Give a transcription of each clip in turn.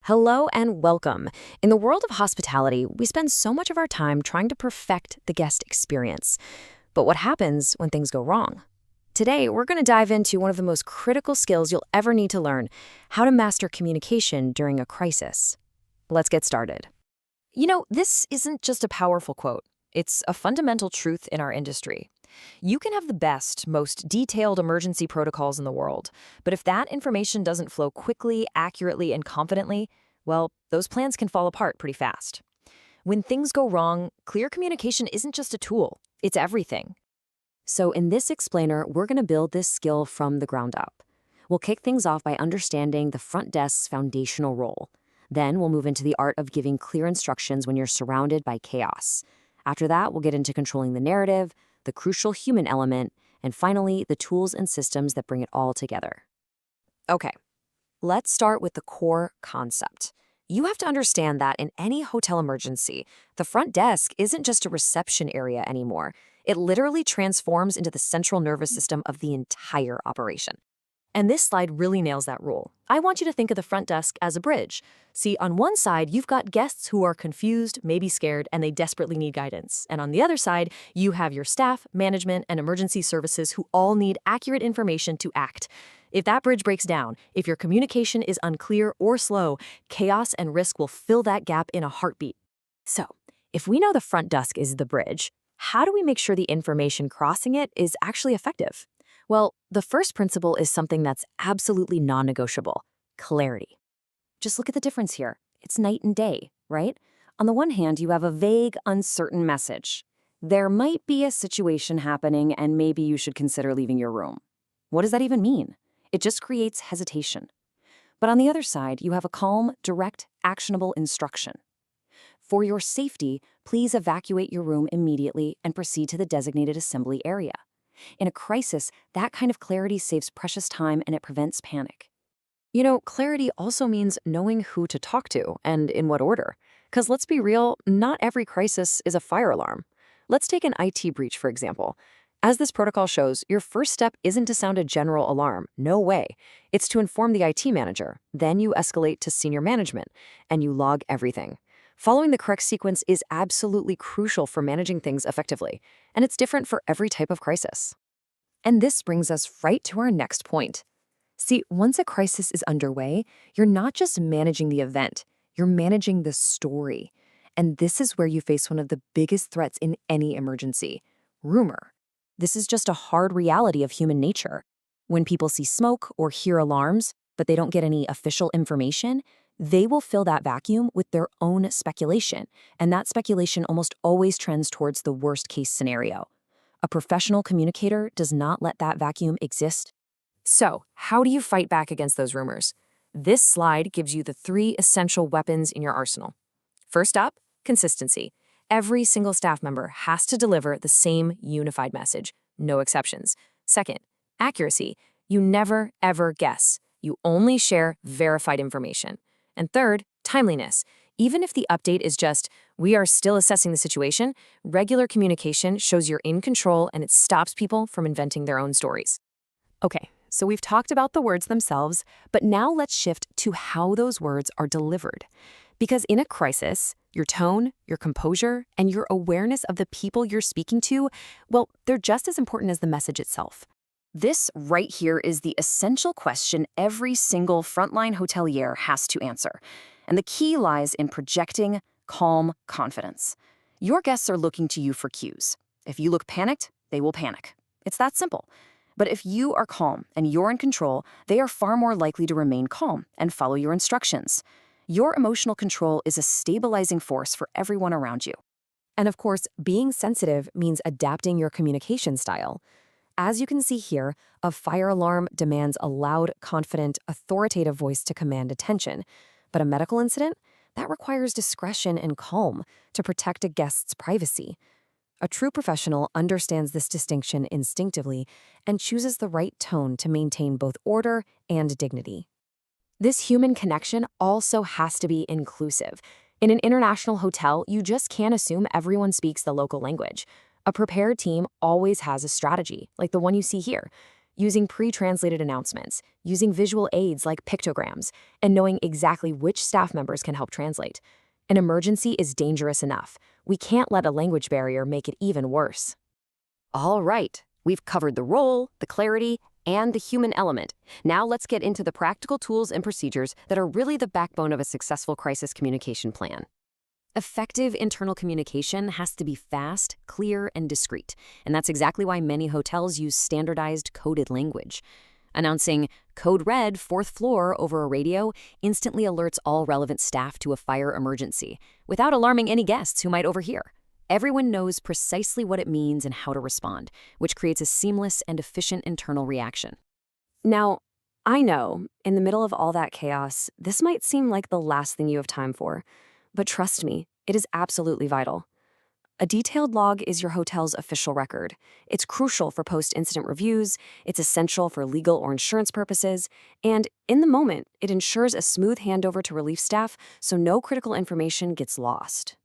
Hello and welcome. In the world of hospitality, we spend so much of our time trying to perfect the guest experience. But what happens when things go wrong? Today, we're going to dive into one of the most critical skills you'll ever need to learn: how to master communication during a crisis. Let's get started. This isn't just a powerful quote. It's a fundamental truth in our industry. You can have the best, most detailed emergency protocols in the world, but if that information doesn't flow quickly, accurately, and confidently, well, those plans can fall apart pretty fast. When things go wrong, clear communication isn't just a tool, it's everything. So in this explainer, we're going to build this skill from the ground up. We'll kick things off by understanding the front desk's foundational role. Then we'll move into the art of giving clear instructions when you're surrounded by chaos. After that, we'll get into controlling the narrative, the crucial human element, and finally, the tools and systems that bring it all together. Okay, let's start with the core concept. You have to understand that in any hotel emergency, the front desk isn't just a reception area anymore. It literally transforms into the central nervous system of the entire operation. And this slide really nails that rule. I want you to think of the front desk as a bridge. See, on one side, you've got guests who are confused, maybe scared, and they desperately need guidance. And on the other side, you have your staff, management, and emergency services who all need accurate information to act. If that bridge breaks down, if your communication is unclear or slow, chaos and risk will fill that gap in a heartbeat. So, if we know the front desk is the bridge, how do we make sure the information crossing it is actually effective? Well, the first principle is something that's absolutely non-negotiable: clarity. Just look at the difference here. It's night and day, right? On the one hand, you have a vague, uncertain message. There might be a situation happening and maybe you should consider leaving your room. What does that even mean? It just creates hesitation. But on the other side, you have a calm, direct, actionable instruction. For your safety, please evacuate your room immediately and proceed to the designated assembly area. In a crisis, that kind of clarity saves precious time and it prevents panic. Clarity also means knowing who to talk to and in what order. Because let's be real, not every crisis is a fire alarm. Let's take an IT breach, for example. As this protocol shows, your first step isn't to sound a general alarm. No way. It's to inform the IT manager. Then you escalate to senior management, and you log everything. Following the correct sequence is absolutely crucial for managing things effectively, and it's different for every type of crisis. And this brings us right to our next point. See, once a crisis is underway, you're not just managing the event, you're managing the story. And this is where you face one of the biggest threats in any emergency: rumor. This is just a hard reality of human nature. When people see smoke or hear alarms, but they don't get any official information, they will fill that vacuum with their own speculation, and that speculation almost always trends towards the worst-case scenario. A professional communicator does not let that vacuum exist. So, how do you fight back against those rumors? This slide gives you the 3 essential weapons in your arsenal. First up, consistency. Every single staff member has to deliver the same unified message, no exceptions. Second, accuracy. You never, ever guess. You only share verified information. And third, timeliness. Even if the update is just, "We are still assessing the situation," regular communication shows you're in control and it stops people from inventing their own stories. Okay, so we've talked about the words themselves, but now let's shift to how those words are delivered. Because in a crisis, your tone, your composure, and your awareness of the people you're speaking to, well, they're just as important as the message itself. This right here is the essential question every single frontline hotelier has to answer. And the key lies in projecting calm confidence. Your guests are looking to you for cues. If you look panicked, they will panic. It's that simple. But if you are calm and you're in control, they are far more likely to remain calm and follow your instructions. Your emotional control is a stabilizing force for everyone around you. And of course, being sensitive means adapting your communication style. As you can see here, a fire alarm demands a loud, confident, authoritative voice to command attention. But a medical incident? That requires discretion and calm to protect a guest's privacy. A true professional understands this distinction instinctively and chooses the right tone to maintain both order and dignity. This human connection also has to be inclusive. In an international hotel, you just can't assume everyone speaks the local language. A prepared team always has a strategy, like the one you see here. using pre-translated announcements, using visual aids like pictograms, and knowing exactly which staff members can help translate. An emergency is dangerous enough. We can't let a language barrier make it even worse. All right, we've covered the role, the clarity, and the human element. Now let's get into the practical tools and procedures that are really the backbone of a successful crisis communication plan. Effective internal communication has to be fast, clear, and discreet, and that's exactly why many hotels use standardized coded language. Announcing "Code Red, fourth floor" over a radio instantly alerts all relevant staff to a fire emergency, without alarming any guests who might overhear. Everyone knows precisely what it means and how to respond, which creates a seamless and efficient internal reaction. Now, I know, in the middle of all that chaos, this might seem like the last thing you have time for, but trust me, it is absolutely vital. A detailed log is your hotel's official record. It's crucial for post-incident reviews, it's essential for legal or insurance purposes, and in the moment, it ensures a smooth handover to relief staff so no critical information gets lost.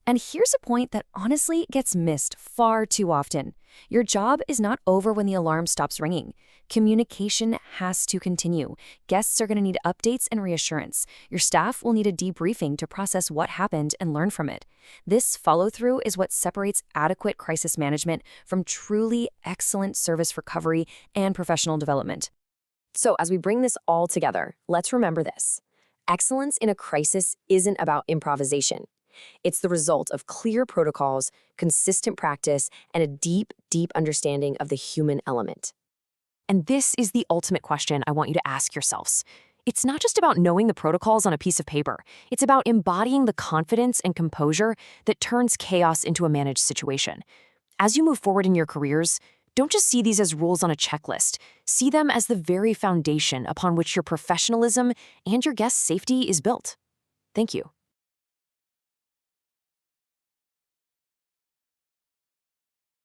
And here's a point that honestly gets missed far too often. Your job is not over when the alarm stops ringing. Communication has to continue. Guests are going to need updates and reassurance. Your staff will need a debriefing to process what happened and learn from it. This follow-through is what separates adequate crisis management from truly excellent service recovery and professional development. So as we bring this all together, let's remember this. Excellence in a crisis isn't about improvisation. It's the result of clear protocols, consistent practice, and a deep, deep understanding of the human element. And this is the ultimate question I want you to ask yourselves. It's not just about knowing the protocols on a piece of paper. It's about embodying the confidence and composure that turns chaos into a managed situation. As you move forward in your careers, don't just see these as rules on a checklist. See them as the very foundation upon which your professionalism and your guests' safety is built. Thank you.